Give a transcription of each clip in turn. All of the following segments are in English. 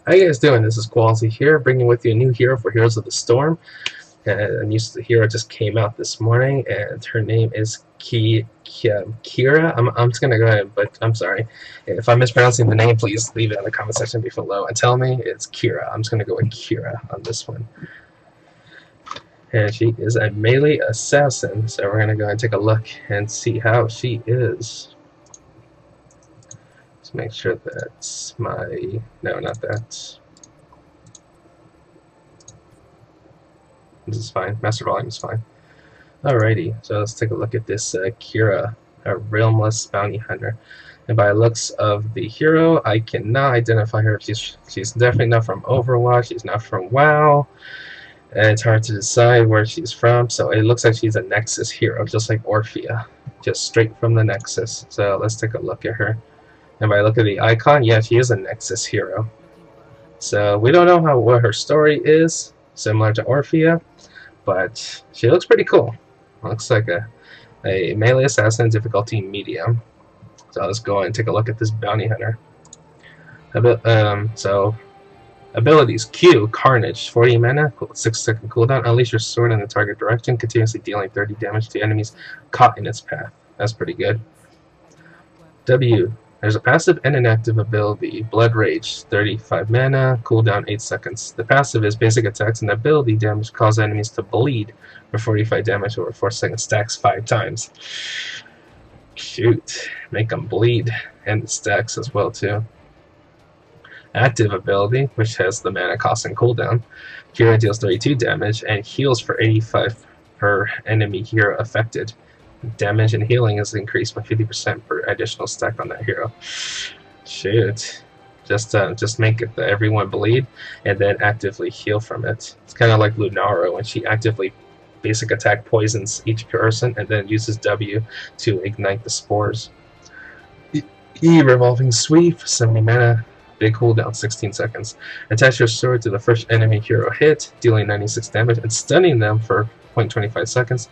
How you guys doing? This is Quality here, bringing with you a new hero for Heroes of the Storm. A new hero just came out this morning, and her name is Qhira. I'm just gonna go ahead, but I'm sorry if I'm mispronouncing the name. Please leave it in the comment section below and tell me it's Qhira. I'm just gonna go with Qhira on this one. And she is a melee assassin, so we're gonna go and take a look and see how she is. Let's make sure that's my... no, not that. This is fine. Master volume is fine. Alrighty, so let's take a look at this Qhira, a realmless bounty hunter. And by looks of the hero, I cannot identify her. She's definitely not from Overwatch. She's not from WoW. And it's hard to decide where she's from. So it looks like she's a Nexus hero, just like Orphea, just straight from the Nexus. So let's take a look at her. And by look at the icon, yeah, she is a Nexus hero. So we don't know what her story is, similar to Orphea, but she looks pretty cool. Looks like a melee assassin, difficulty medium. So let's go and take a look at this bounty hunter. So abilities: Q, Carnage, 40 mana, 6-second cooldown. Unleash your sword in the target direction, continuously dealing 30 damage to enemies caught in its path. That's pretty good. W. There's a passive and an active ability. Blood Rage, 35 mana, cooldown 8 seconds. The passive is basic attacks and ability damage cause enemies to bleed for 45 damage over 4 seconds, stacks 5 times. Shoot, make them bleed, and it stacks as well too. Active ability, which has the mana cost and cooldown. Qhira deals 32 damage and heals for 85 per enemy hero affected. Damage and healing is increased by 50% per additional stack on that hero. Shoot. Just make it everyone bleed and then actively heal from it. It's kind of like Lunara when she actively basic attack poisons each person and then uses W to ignite the spores. E, revolving sweep, 70 mana, big cooldown, 16 seconds. Attach your sword to the first enemy hero hit, dealing 96 damage and stunning them for 0.25 seconds.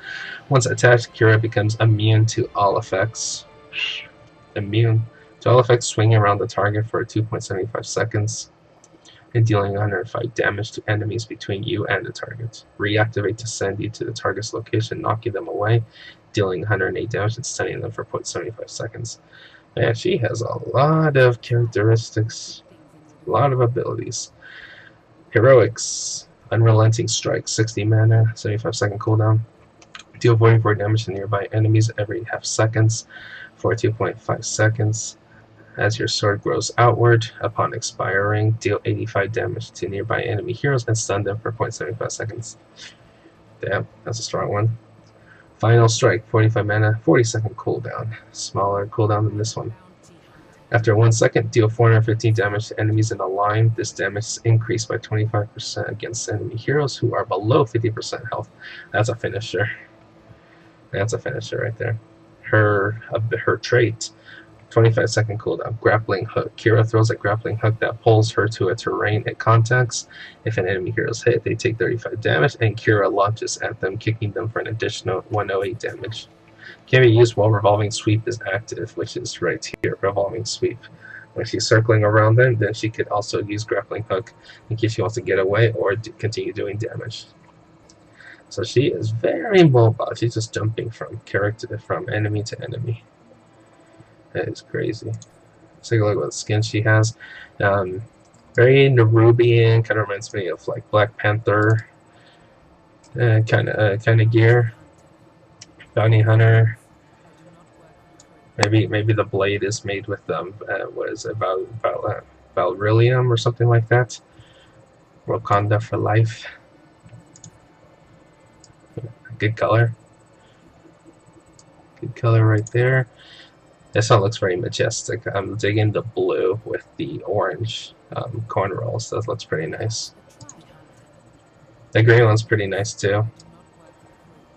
Once attached, Qhira becomes immune to all effects. Immune to all effects swinging around the target for 2.75 seconds and dealing 105 damage to enemies between you and the target. Reactivate to send you to the target's location, knocking them away, dealing 108 damage and stunning them for 0.75 seconds. Man, she has a lot of characteristics, a lot of abilities. Heroics. Unrelenting Strike, 60 mana, 75-second cooldown. Deal 44 damage to nearby enemies every half seconds for 2.5 seconds. As your sword grows outward, upon expiring, deal 85 damage to nearby enemy heroes and stun them for 0.75 seconds. Damn, that's a strong one. Final Strike, 45 mana, 40-second cooldown. Smaller cooldown than this one. After 1 second, deal 415 damage to enemies in a line. This damage is increased by 25% against enemy heroes who are below 50% health. That's a finisher. That's a finisher right there. Her trait, 25-second cooldown. Grappling Hook. Qhira throws a grappling hook that pulls her to a terrain it contacts. If an enemy hero is hit, they take 35 damage, and Qhira launches at them, kicking them for an additional 108 damage. Can be used while Revolving Sweep is active, which is right here, Revolving Sweep. When she's circling around them, then she could also use Grappling Hook in case she wants to get away or continue doing damage. So she is very mobile. She's just jumping from enemy to enemy. That is crazy. Let's take a look at what skin she has. Very Nerubian, kind of reminds me of like Black Panther kind of gear. Bounty hunter. Maybe the blade is made with what is it, Valrillium or something like that. Wakanda for life. Good color. Good color right there. This one looks very majestic. I'm digging the blue with the orange corn rolls. That looks pretty nice. The green one's pretty nice too.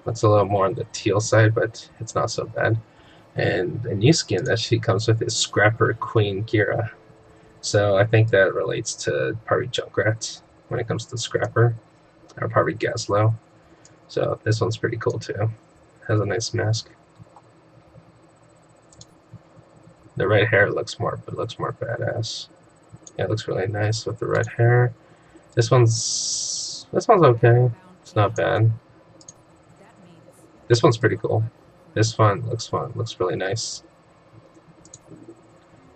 Looks a little more on the teal side, but it's not so bad. And the new skin that she comes with is Scrapper Queen Qhira. So I think that relates to probably Junkrat when it comes to Scrapper, or probably Gaslow. So this one's pretty cool too. Has a nice mask. The red hair looks more badass. Yeah, it looks really nice with the red hair. This one's okay. It's not bad. This one's pretty cool. This one looks fun. Looks really nice.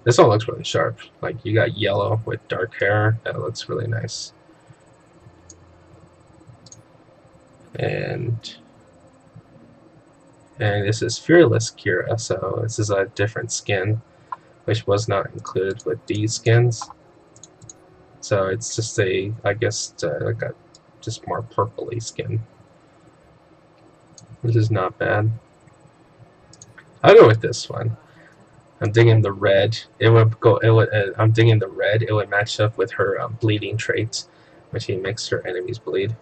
This one looks really sharp. Like you got yellow with dark hair. That looks really nice. And this is Fearless Qhira, so this is a different skin, which was not included with these skins. So it's just a, I guess, like a just more purpley skin, which is not bad. I'll go with this one. I'm digging the red. It would go. It would. I'm digging the red. It would match up with her bleeding traits, which he makes her enemies bleed.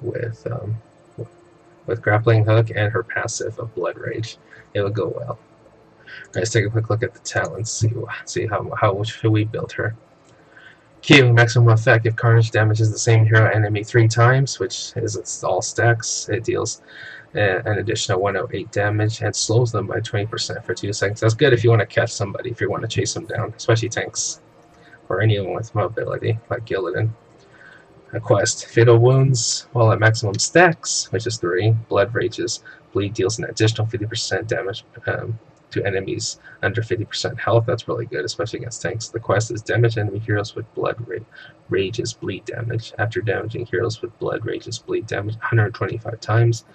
With grappling hook and her passive of blood rage, it would go well. Let's take a quick look at the talents. See how should we build her. Q, maximum effect. If Carnage damages the same hero enemy 3 times, which is its all stacks, it deals an additional 108 damage and slows them by 20% for 2 seconds. That's good if you want to catch somebody, if you want to chase them down, especially tanks or anyone with mobility like Gillidan. A quest. Fatal Wounds. While at maximum stacks, which is 3, Blood Rages. Bleed deals an additional 50% damage to enemies under 50% health. That's really good, especially against tanks. The quest is damage enemy heroes with blood rages bleed damage. After damaging heroes with blood rages bleed damage 125 times,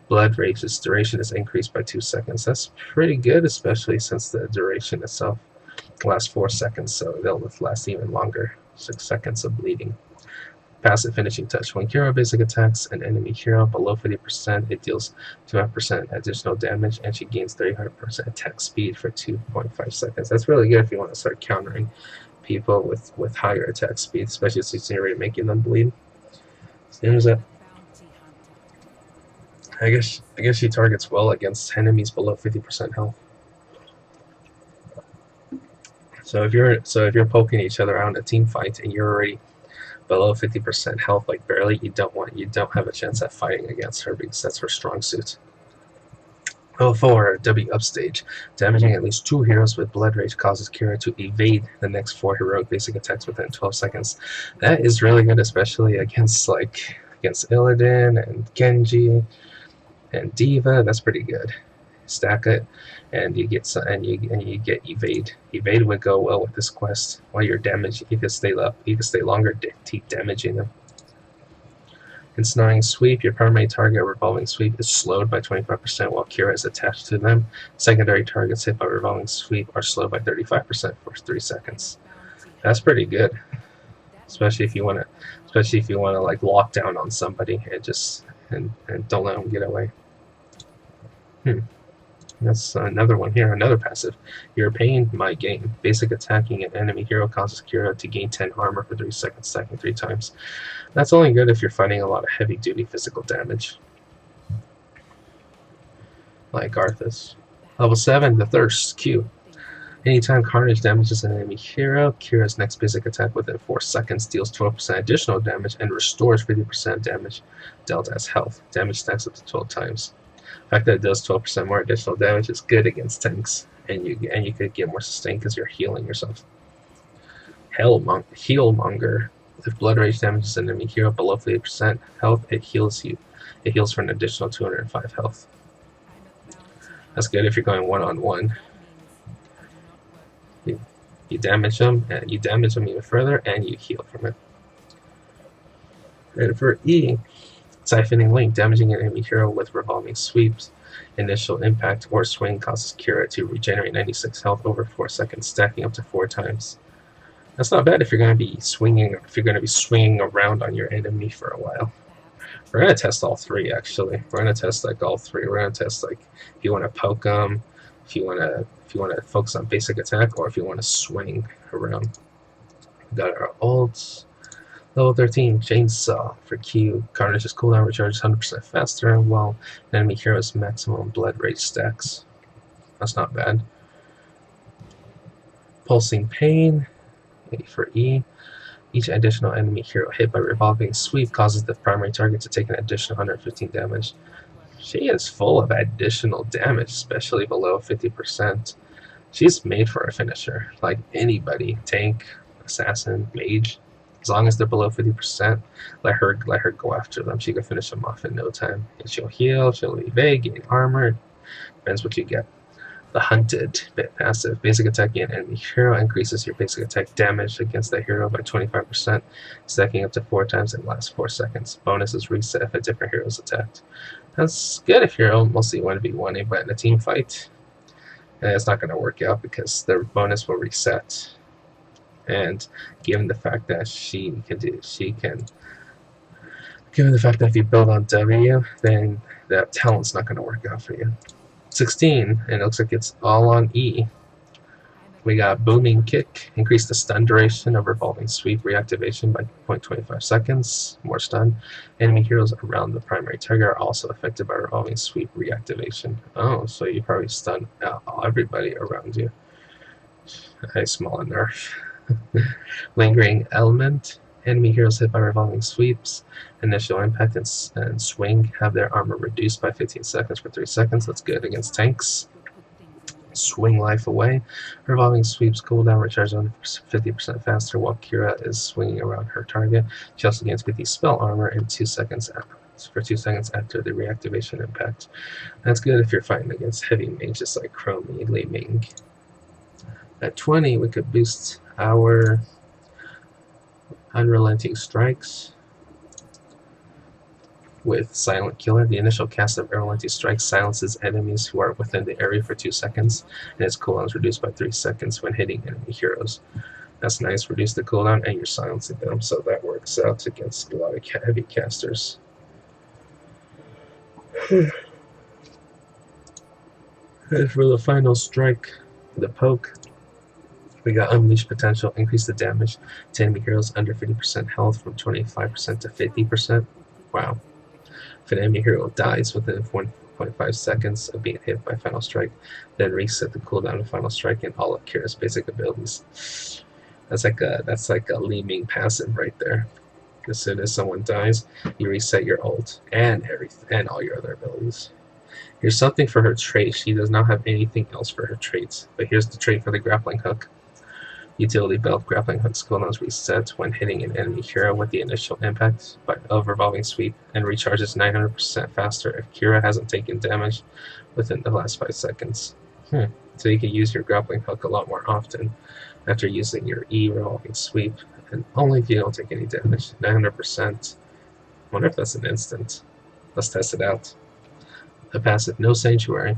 blood rages duration is increased by 2 seconds. That's pretty good, especially since the duration itself lasts 4 seconds, so they'll last even longer. 6 seconds of bleeding. Passive finishing touch. When Qhira basic attacks an enemy hero below 50%, it deals 200% additional damage, and she gains 300% attack speed for 2.5 seconds. That's really good if you want to start countering people with higher attack speed, especially since you're already making them bleed. Seems that I guess she targets well against enemies below 50% health. So if you're poking each other out in a team fight and you're already below 50% health, like barely, you don't have a chance at fighting against her because that's her strong suit. Level 4, W upstage. Damaging at least 2 heroes with blood rage causes Qhira to evade the next 4 heroic basic attacks within 12 seconds. That is really good, especially against Illidan and Genji and Diva. That's pretty good. Stack it, and you get evade. Evade would go well with this quest. While you're damaged, you can stay up. You can stay longer, keep damaging them. Ensnaring sweep. Your primary target revolving sweep is slowed by 25% while Qhira is attached to them. Secondary targets hit by revolving sweep are slowed by 35% for 3 seconds. That's pretty good, especially if you want to like lock down on somebody and don't let them get away. That's another one here, another passive. You're paying my game. Basic attacking an enemy hero causes Qhira to gain 10 armor for 3 seconds, stacking 3 times. That's only good if you're fighting a lot of heavy-duty physical damage. Like Arthas. Level 7, the Thirst, Q. Anytime Carnage damages an enemy hero, Qhira's next basic attack within 4 seconds deals 12% additional damage and restores 50% damage dealt as health. Damage stacks up to 12 times. The fact that it does 12% more additional damage is good against tanks, and you could get more sustain because you're healing yourself. Healmonger. If blood rage damages an enemy hero below 50% health, it heals you. It heals for an additional 205 health. That's good if you're going one-on-1. You damage them, and you damage them even further, and you heal from it. And for E, Siphoning Link. Damaging an enemy hero with revolving sweeps. Initial impact or swing causes Qhira to regenerate 96 health over 4 seconds, stacking up to 4 times. That's not bad if you're going to be swinging around on your enemy for a while. We're going to test all 3 actually. We're going to test all 3. We're going to test if you want to poke them, if you want to focus on basic attack, or if you want to swing around. We got our ults. Level 13, Chainsaw for Q. Carnage's cooldown recharges 100% faster, while an enemy hero's maximum blood rage stacks. That's not bad. Pulsing Pain for E. Each additional enemy hero hit by revolving sweep causes the primary target to take an additional 115 damage. She is full of additional damage, especially below 50%. She's made for a finisher. Like anybody, tank, assassin, mage, as long as they're below 50%, let her go after them. She can finish them off in no time. And she'll heal, she'll evade, gain armor. Depends what you get. The Hunted bit passive. Basic attack against enemy hero increases your basic attack damage against that hero by 25%, stacking up to 4 times and lasts 4 seconds. Bonus is reset if a different hero is attacked. That's good if you're mostly 1v1, but in a team fight, it's not going to work out because the bonus will reset. And given the fact that given the fact that if you build on W, then that talent's not going to work out for you. 16, and it looks like it's all on E. We got Booming Kick, increase the stun duration of Revolving Sweep reactivation by 0.25 seconds, more stun. Enemy heroes around the primary target are also affected by Revolving Sweep reactivation. Oh, so you probably stun everybody around you. A small nerf. Lingering Element, enemy heroes hit by Revolving Sweeps, initial impact and swing have their armor reduced by 15 seconds for 3 seconds. That's good against tanks. Swing life away. Revolving Sweeps cooldown recharges on 50% faster while Qhira is swinging around her target. She also gains 50 spell armor in 2 seconds for 2 seconds after the reactivation impact. That's good if you're fighting against heavy mages like Chromie, Li Ming. At 20, we could boost our Unrelenting Strikes with Silent Killer. The initial cast of Unrelenting Strikes silences enemies who are within the area for 2 seconds, and its cooldown is reduced by 3 seconds when hitting enemy heroes. That's nice, reduce the cooldown and you're silencing them, so that works out against a lot of heavy casters. And for the final strike, the poke, we got Unleash Potential, increase the damage to enemy heroes under 50% health from 25% to 50%. Wow. If an enemy hero dies within 1.5 seconds of being hit by Final Strike, then reset the cooldown of Final Strike and all of Qhira's basic abilities. That's like a Li Ming passive right there. As soon as someone dies, you reset your ult and all your other abilities. Here's something for her trait. She does not have anything else for her traits, but here's the trait for the grappling hook. Utility belt grappling hook's cooldown is reset when hitting an enemy hero with the initial impact of Revolving Sweep and recharges 900% faster if Qhira hasn't taken damage within the last 5 seconds. So you can use your grappling hook a lot more often after using your E Revolving Sweep, and only if you don't take any damage. 900%. I wonder if that's an instant. Let's test it out. The passive No Sanctuary.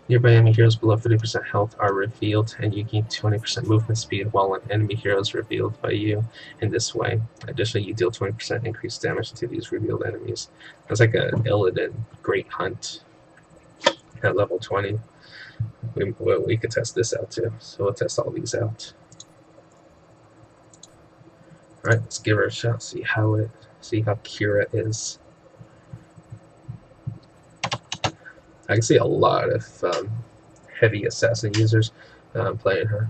Nearby enemy heroes below 50% health are revealed, and you gain 20% movement speed while an enemy hero is revealed by you in this way. Additionally, you deal 20% increased damage to these revealed enemies. That's like a Illidan Great Hunt at level 20. We could test this out too, so we'll test all these out. Alright, let's give her a shot, see how Qhira is. I can see a lot of heavy assassin users playing her.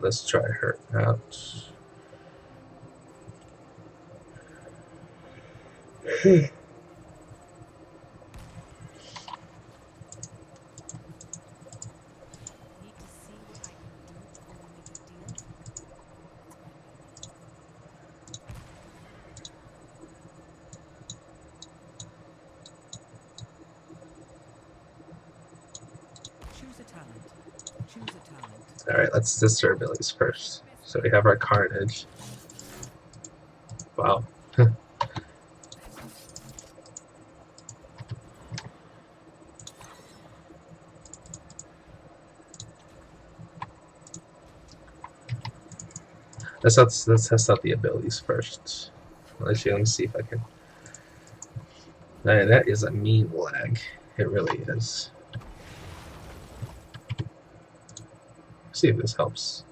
Let's try her out. Alright, let's test her abilities first. So we have our Carnage. Wow. Let's test out the abilities first. Let me see if I can. That is a mean lag. It really is. See if this helps.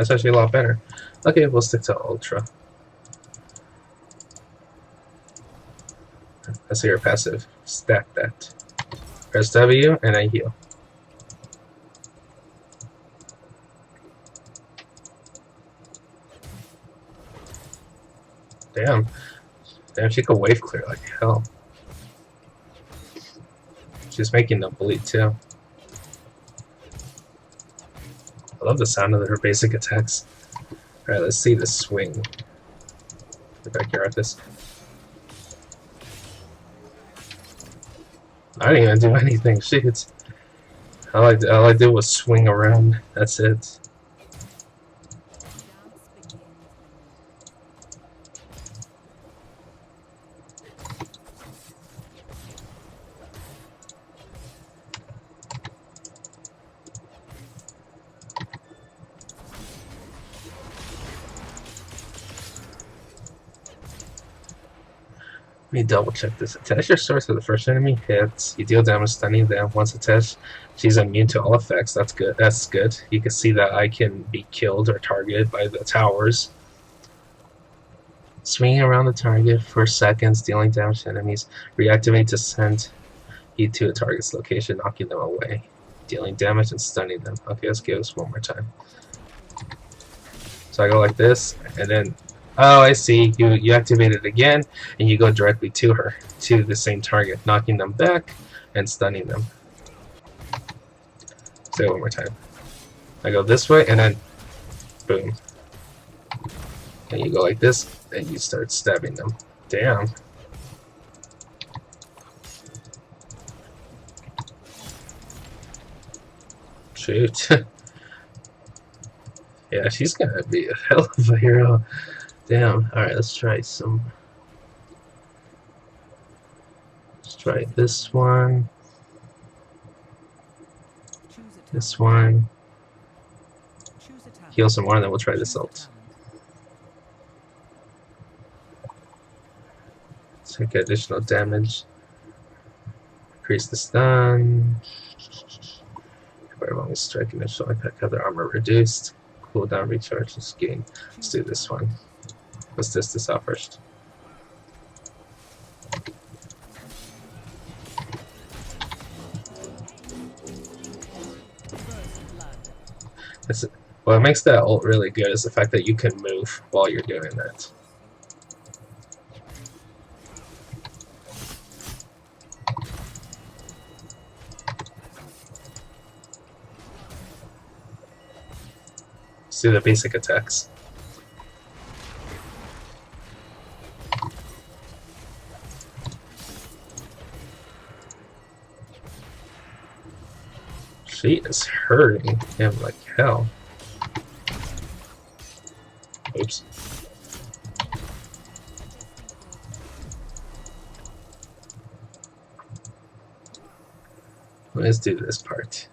That's actually a lot better. Okay, we'll stick to Ultra. Let's see your passive. Stack that. Press W and I heal. Damn. Damn, she could wave clear like hell. She's making them bleed too. I love the sound of her basic attacks. Alright, let's see the swing. Get back here at this. I didn't even do anything. Shit. All I did was swing around. That's it. Let me double check this. Attach your sword to the first enemy hit. You deal damage stunning them. Once attached, she's immune to all effects. That's good. That's good. You can see that I can be killed or targeted by the towers. Swinging around the target for seconds, dealing damage to enemies. Reactivate to send heat to a target's location, knocking them away. Dealing damage and stunning them. Okay, let's give this one more time. So I go like this, and then... Oh, I see. You activate it again, and you go directly to her, to the same target, knocking them back and stunning them. Say it one more time. I go this way, and then boom. And you go like this, and you start stabbing them. Damn. Shoot. Yeah, she's gonna be a hell of a hero. Damn. Alright, let's try some. Let's try this one. This one. Heal some more, and then we'll try this ult. Take additional damage. Increase the stun. Fireball strike initial impact, other armor reduced. Cooldown recharge is gained. Let's do this one. Let's test this out first. What makes that ult really good is the fact that you can move while you're doing that. Let's do the basic attacks. She is hurting him like hell. Oops. Let's do this part.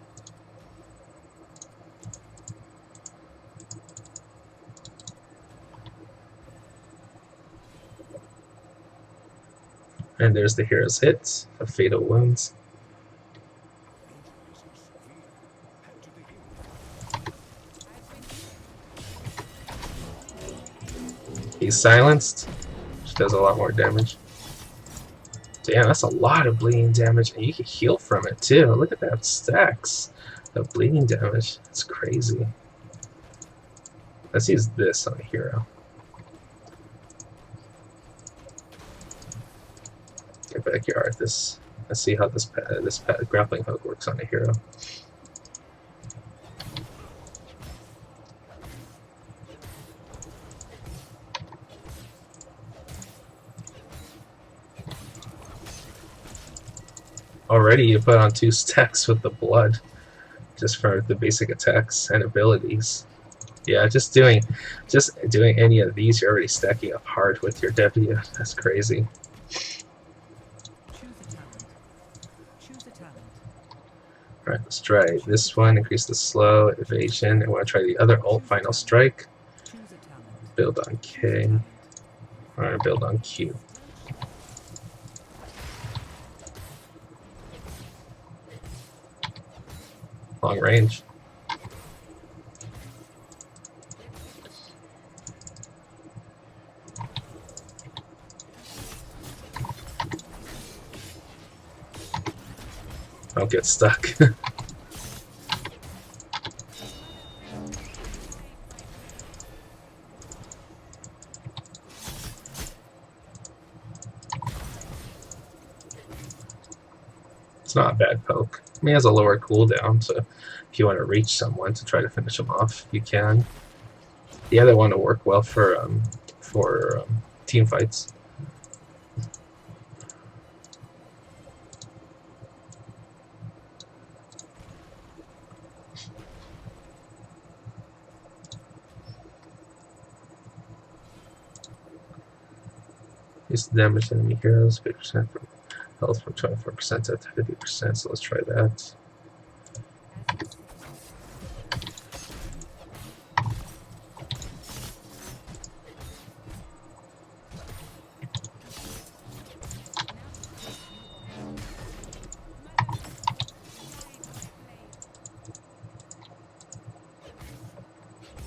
And there's the hero's hit of fatal wounds. He's silenced, which does a lot more damage. Damn, that's a lot of bleeding damage, and you can heal from it too. Look at that stacks of bleeding damage. It's crazy. Let's use this on a hero. Get back here, Arthas. Let's see how this grappling hook works on a hero. Already you put on 2 stacks with the blood, just for the basic attacks and abilities. Yeah, just doing any of these, you're already stacking up hard with your W. That's crazy. Alright, let's try this one, increase the slow, evasion, and want to try the other ult, final strike. Build on K, or build on Q. Long range. Don't get stuck. It's not a bad poke. I mean, it has a lower cooldown, so if you want to reach someone to try to finish them off, you can. The other one will work well for team fights. Use the damage enemy heroes, 50% from health from 24% to 50%, so let's try that.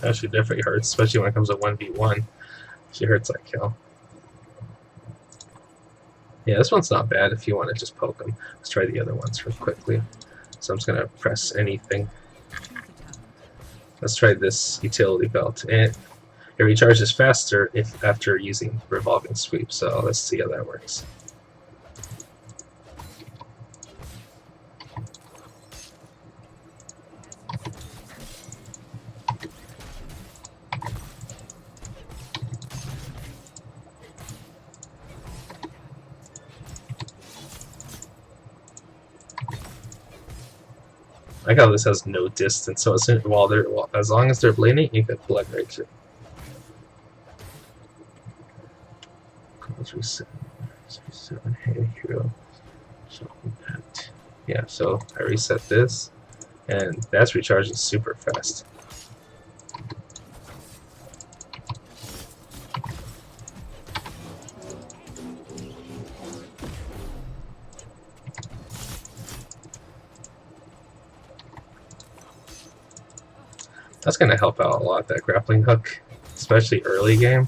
Actually, definitely hurts, especially when it comes to 1v1. She hurts like hell. Yeah, this one's not bad if you want to just poke them. Let's try the other ones real quickly. So I'm just going to press anything. Let's try this utility belt. And it recharges faster if after using revolving sweep, so let's see how that works. I like how this has no distance, so as long as they're bleeding, you can blood rage it. Let's reset. Hey, hero. Yeah, so I reset this, and that's recharging super fast. That's going to help out a lot, that grappling hook, especially early game,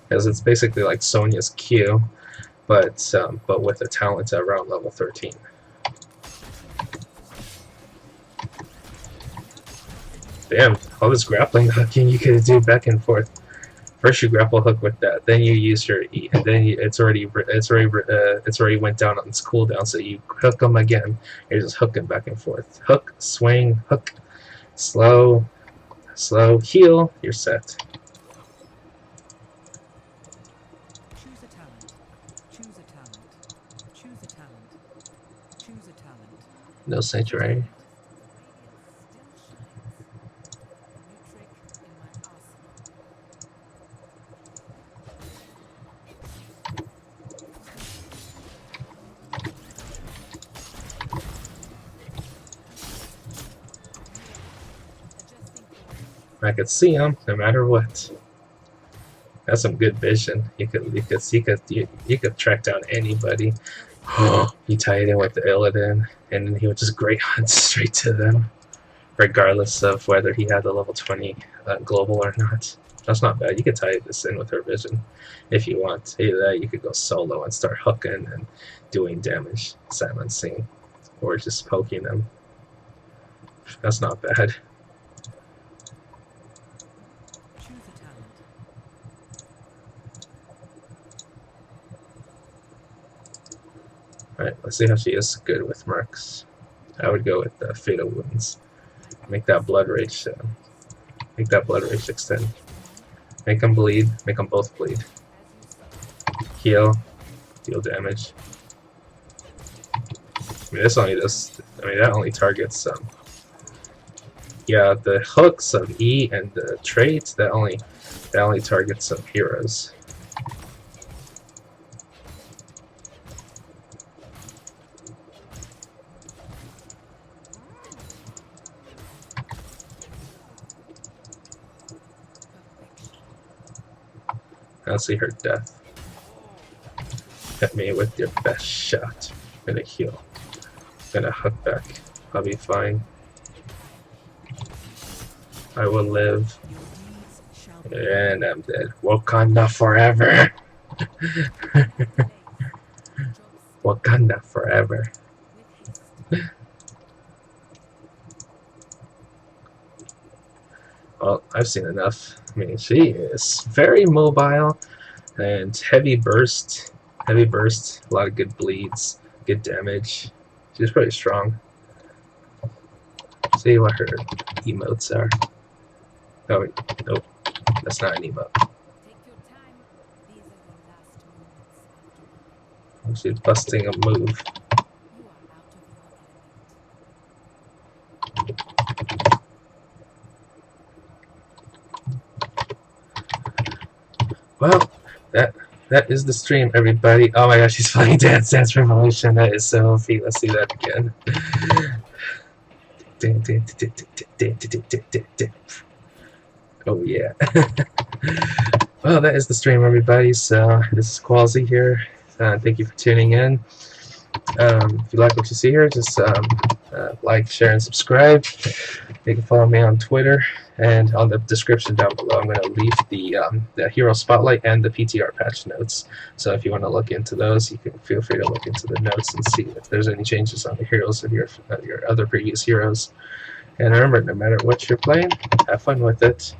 because it's basically like Sonya's Q, but with a talent around level 13. Damn, all this grappling hooking you could do back and forth. First you grapple hook with that, then you use your E, and then it's already went down on its cooldown, so you hook them again. You're just hooking back and forth. Hook, swing, hook, slow, heal, you're set. Choose a talent. Choose a talent. Choose a talent. Choose a talent. No sanctuary. I could see him no matter what. That's some good vision. You could track down anybody. You tie it in with the Illidan, and then he would just great hunt straight to them, regardless of whether he had the level 20 global or not. That's not bad. You could tie this in with her vision if you want. Either that, you could go solo and start hooking and doing damage, silencing, or just poking them. That's not bad. Alright, let's see how she is good with Mercs. I would go with the Fatal Wounds. Make that blood rage extend. Make them bleed, make them both bleed. Heal, deal damage. I mean, that only targets yeah, the hooks of E and the traits that only targets some heroes. I'll see her death. Hit me with your best shot. I'm gonna heal. I'm gonna hook back. I'll be fine. I will live. And I'm dead. Wakanda forever! Wakanda forever. Well, I've seen enough. I mean, she is very mobile and heavy burst, a lot of good bleeds, good damage. She's pretty strong. See what her emotes are. Oh wait, nope, that's not an emote. Take your time. These are your last moments after the She's busting a move. You are out of your Well, that is the stream, everybody. Oh my gosh, she's playing Dance Dance Revolution. That is so OP. Let's see that again. Oh yeah. Well, that is the stream, everybody. So this is Qualzy here. Thank you for tuning in. If you like what you see here, just like, share, and subscribe. You can follow me on Twitter, and on the description down below, I'm going to leave the hero spotlight and the PTR patch notes. So if you want to look into those, you can feel free to look into the notes and see if there's any changes on the heroes of your other previous heroes. And remember, no matter what you're playing, have fun with it.